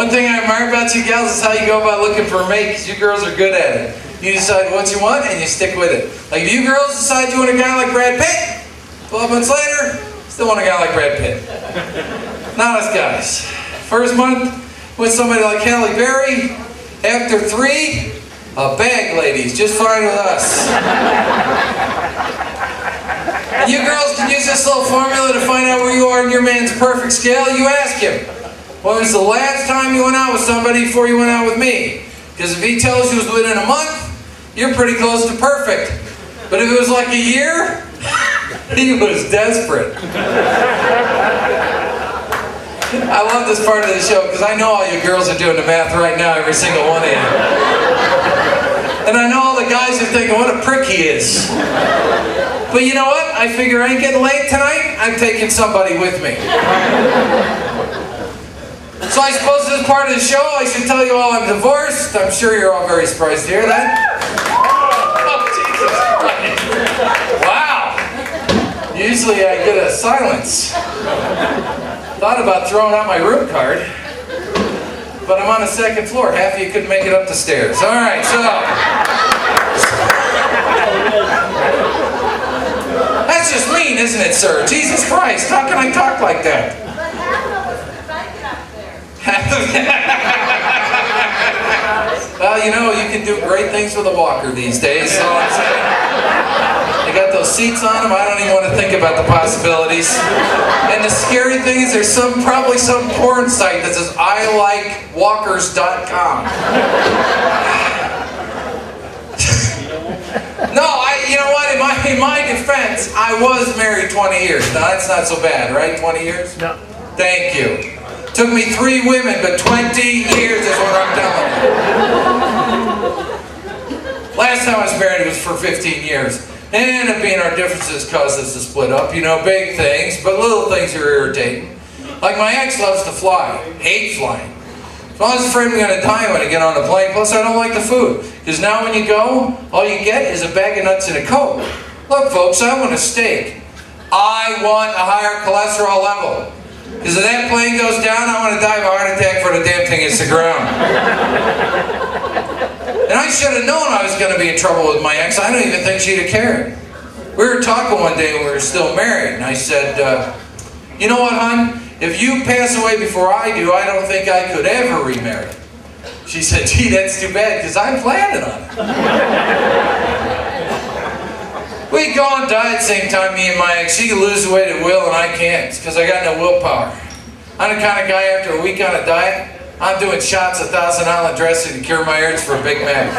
One thing I admire about you gals is how you go about looking for a mate, because you girls are good at it. You decide what you want and you stick with it. Like if you girls decide you want a guy like Brad Pitt, 12 months later, still want a guy like Brad Pitt. Not us guys. First month with somebody like Halle Berry. After 3, a bag ladies, just fine with us. You girls can use this little formula to find out where you are in your man's perfect scale. You ask him, when was the last time you went out with somebody before you went out with me? Because if he tells you it was within a month, you're pretty close to perfect. But if it was like a year, he was desperate. I love this part of the show because I know all you girls are doing the math right now, every single one of you. And I know all the guys are thinking, what a prick he is. But you know what? I figure I ain't getting laid tonight. I'm taking somebody with me. So I suppose this part of the show, I should tell you all I'm divorced. I'm sure you're all very surprised to hear that. Oh, Jesus Christ. Wow. Usually I get a silence. Thought about throwing out my room card. But I'm on the 2nd floor. Half of you couldn't make it up the stairs. All right, so. That's just mean, isn't it, sir? Jesus Christ, how can I talk like that? Well, you know, you can do great things with a walker these days, so I'm saying. They got those seats on them, I don't even want to think about the possibilities. And the scary thing is there's probably some porn site that says, ILikeWalkers.com. No, you know what, in my defense, I was married 20 years. Now, that's not so bad, right? 20 years? No. Thank you. Took me 3 women, but 20 years is what I'm telling you. Last time I was married, it was for 15 years. And it ended up being our differences caused us to split up. You know, big things, but little things are irritating. Like my ex loves to fly. Hates flying. So I was afraid I'm going to die when I get on a plane. Plus, I don't like the food. Because now when you go, all you get is a bag of nuts and a Coke. Look, folks, I want a steak. I want a higher cholesterol level. Because if that plane goes down, I want to die of a heart attack before the damn thing hits the ground. And I should have known I was going to be in trouble with my ex. I don't even think she'd have cared. We were talking one day when we were still married, and I said, you know what, hon? If you pass away before I do, I don't think I could ever remarry. She said, gee, that's too bad, because I'm planning on it. We go on diet at the same time, me and my ex. She can lose weight at will and I can't because I got no willpower. I'm the kind of guy after a week on a diet, I'm doing shots of Thousand Island dressing to cure my urge for a Big Mac.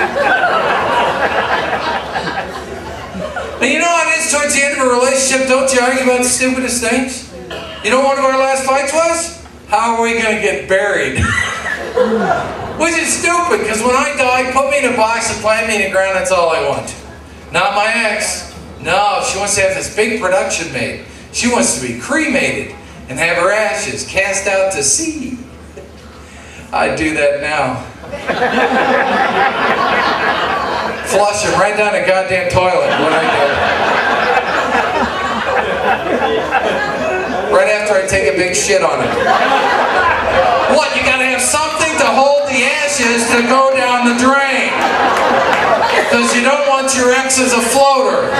And you know how it is towards the end of a relationship, don't you argue about the stupidest things? You know what one of our last fights was? How are we going to get buried? Which is stupid because when I die, put me in a box and plant me in the ground, that's all I want. Not my ex. No, she wants to have this big production made. She wants to be cremated and have her ashes cast out to sea. I'd do that now. Flush them right down the goddamn toilet when I do. Right after I take a big shit on it. What, you gotta have something to hold the ashes to go down the drain. Because you don't want your ex as a floater.